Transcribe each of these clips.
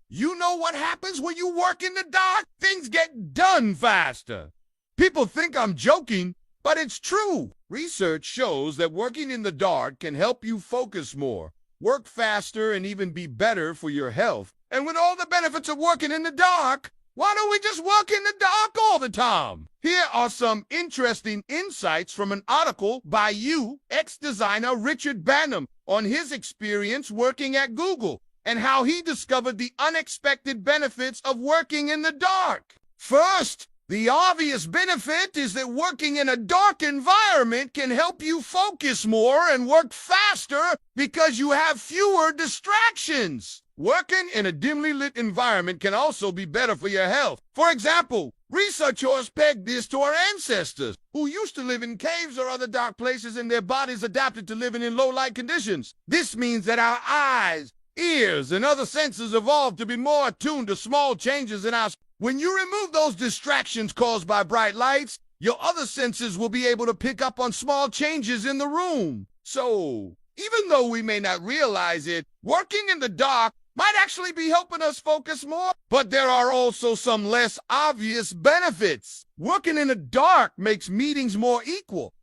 You know what happens when you work in the dark? Things get done faster. People think I'm joking, but it's true. Research shows that working in the dark can help you focus more, work faster, and even be better for your health. And with all the benefits of working in the dark, why don't we just work in the dark all the time? Here are some interesting insights from an article by UX designer Richard Banham on his experience working at Google and how he discovered the unexpected benefits of working in the dark. First, the obvious benefit is that working in a dark environment can help you focus more and work faster because you have fewer distractions. Working in a dimly lit environment can also be better for your health. For example, researchers pegged this to our ancestors, who used to live in caves or other dark places, and their bodies adapted to living in low-light conditions. This means that our eyes, ears, and other senses evolved to be more attuned to small changes in our. When you remove those distractions caused by bright lights, your other senses will be able to pick up on small changes in the room. So, even though we may not realize it, working in the dark might actually be helping us focus more. But there are also some less obvious benefits. Working in the dark makes meetings more equal.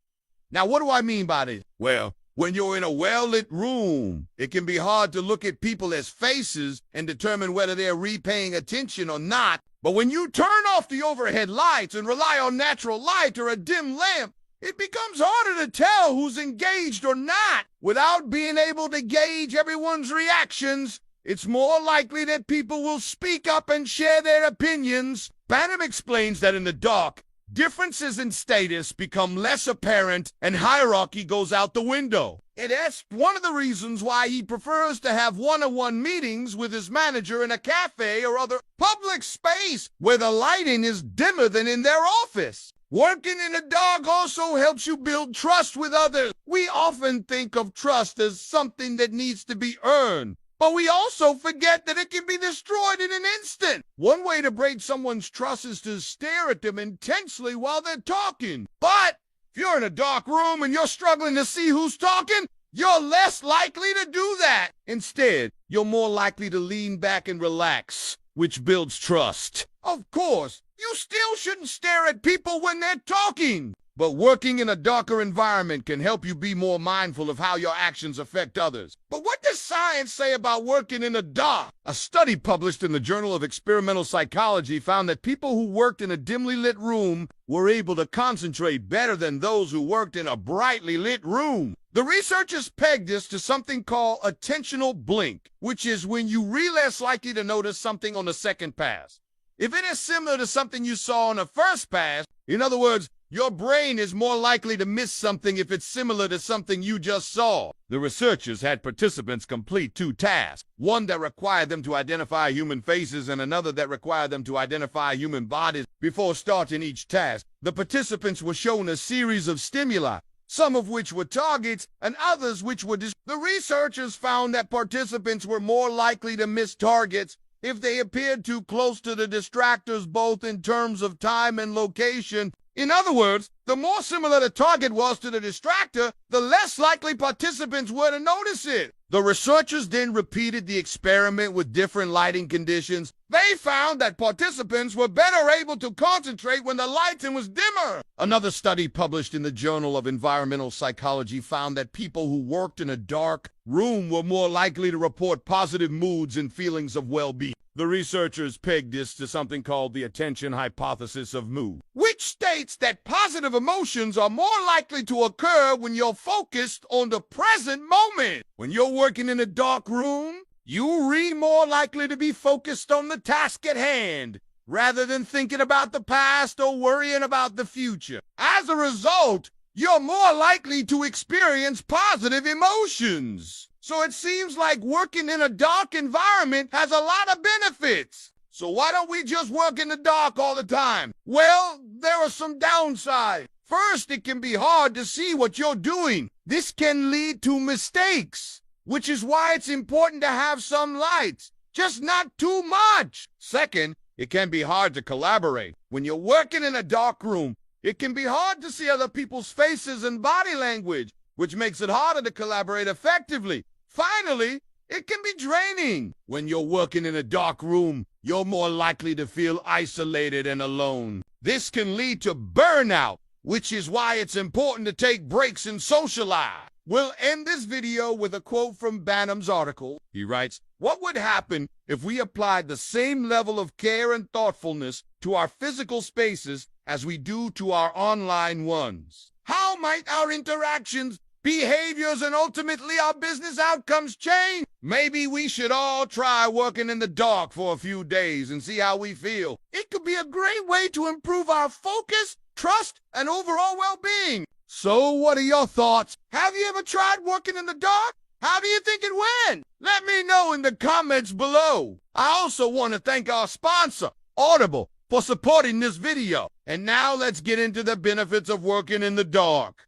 Now, what do I mean by this? Well, when you're in a well-lit room, it can be hard to look at people as faces and determine whether they're repaying attention or not. But when you turn off the overhead lights and rely on natural light or a dim lamp, it becomes harder to tell who's engaged or not. Without being able to gauge everyone's reactions, it's more likely that people will speak up and share their opinions. Banham explains that in the dark, differences in status become less apparent and hierarchy goes out the window. That's one of the reasons why he prefers to have one-on-one meetings with his manager in a cafe or other public space where the lighting is dimmer than in their office. Working in the dark also helps you build trust with others. We often think of trust as something that needs to be earned, but we also forget that it can be destroyed in an instant. One way to break someone's trust is to stare at them intensely while they're talking. But if you're in a dark room and you're struggling to see who's talking, you're less likely to do that. Instead, you're more likely to lean back and relax, which builds trust. Of course, you still shouldn't stare at people when they're talking. But working in a darker environment can help you be more mindful of how your actions affect others. But what does science say about working in the dark? A study published in the Journal of Experimental Psychology found that people who worked in a dimly lit room were able to concentrate better than those who worked in a brightly lit room. The researchers pegged this to something called attentional blink, which is when you're less likely to notice something on the second pass. If it is similar to something you saw on the first pass, in other words, your brain is more likely to miss something if it's similar to something you just saw. The researchers had participants complete two tasks, one that required them to identify human faces and another that required them to identify human bodies. Before starting each task, the participants were shown a series of stimuli, some of which were targets and others which were The researchers found that participants were more likely to miss targets if they appeared too close to the distractors, both in terms of time and location. In other words, the more similar the target was to the distractor, the less likely participants were to notice it. The researchers then repeated the experiment with different lighting conditions. They found that participants were better able to concentrate when the lighting was dimmer. Another study published in the Journal of Environmental Psychology found that people who worked in a dark room were more likely to report positive moods and feelings of well-being. The researchers pegged this to something called the attention hypothesis of mood, which states that positive emotions are more likely to occur when you're focused on the present moment. When you're working in a dark room, you're more likely to be focused on the task at hand, rather than thinking about the past or worrying about the future. As a result, you're more likely to experience positive emotions. So it seems like working in a dark environment has a lot of benefits. So why don't we just work in the dark all the time? Well, there are some downsides. First, it can be hard to see what you're doing. This can lead to mistakes, which is why it's important to have some lights, just not too much. Second, it can be hard to collaborate. When you're working in a dark room, it can be hard to see other people's faces and body language, which makes it harder to collaborate effectively. Finally, It can be draining. When you're working in a dark room, you're more likely to feel isolated and alone. This can lead to burnout, which is why it's important to take breaks and socialize. We'll end this video with a quote from Banham's article. He writes, "What would happen if we applied the same level of care and thoughtfulness to our physical spaces as we do to our online ones? How might our interactions, behaviors, and ultimately our business outcomes change? Maybe we should all try working in the dark for a few days and see how we feel. It could be a great way to improve our focus, trust, and overall well-being." So what are your thoughts? Have you ever tried working in the dark? How do you think it went? Let me know in the comments below. I also want to thank our sponsor, Audible, for supporting this video. And now let's get into the benefits of working in the dark.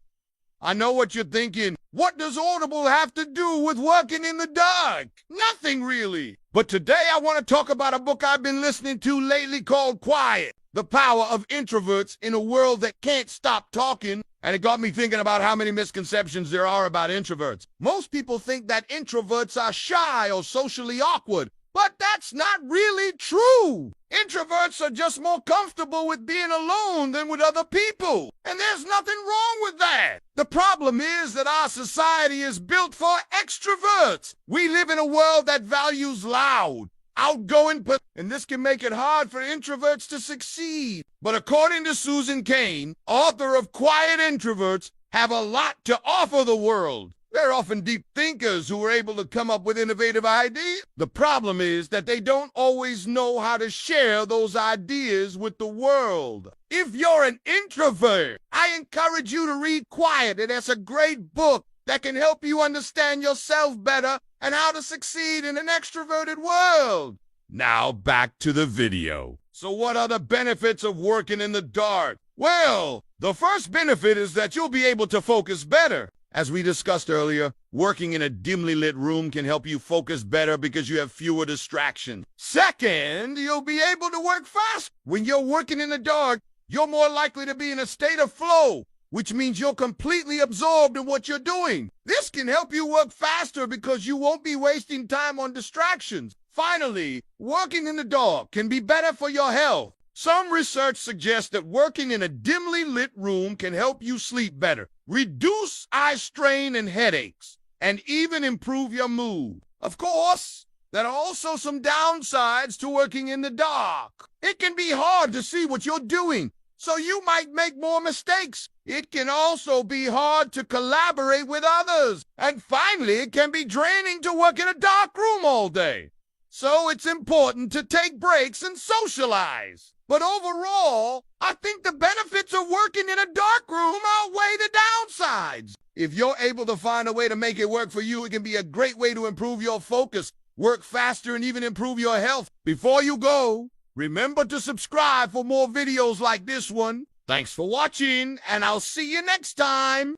I know what you're thinking. What does Audible have to do with working in the dark? Nothing really. But today I want to talk about a book I've been listening to lately called Quiet: The Power of Introverts in a World That Can't Stop Talking. And it got me thinking about how many misconceptions there are about introverts. Most people think that introverts are shy or socially awkward, but that's not really true. Introverts are just more comfortable with being alone than with other people. And there's nothing wrong with that. The problem is that our society is built for extroverts. We live in a world that values loud, outgoing, and this can make it hard for introverts to succeed. But according to Susan Cain, author of Quiet Introverts, have a lot to offer the world. They're often deep thinkers who are able to come up with innovative ideas. The problem is that they don't always know how to share those ideas with the world. If you're an introvert, I encourage you to read Quiet. It's a great book that can help you understand yourself better and how to succeed in an extroverted world. Now back to the video. So what are the benefits of working in the dark? Well, the first benefit is that you'll be able to focus better. As we discussed earlier, working in a dimly lit room can help you focus better because you have fewer distractions. Second, you'll be able to work fast. When you're working in the dark, you're more likely to be in a state of flow, which means you're completely absorbed in what you're doing. This can help you work faster because you won't be wasting time on distractions. Finally, working in the dark can be better for your health. Some research suggests that working in a dimly lit room can help you sleep better, reduce eye strain and headaches, and even improve your mood. Of course, there are also some downsides to working in the dark. It can be hard to see what you're doing, so you might make more mistakes. It can also be hard to collaborate with others. And finally, it can be draining to work in a dark room all day. So it's important to take breaks and socialize. But overall, I think the benefits of working in a dark room outweigh the downsides. If you're able to find a way to make it work for you, it can be a great way to improve your focus, work faster, and even improve your health. Before you go, remember to subscribe for more videos like this one. Thanks for watching, and I'll see you next time.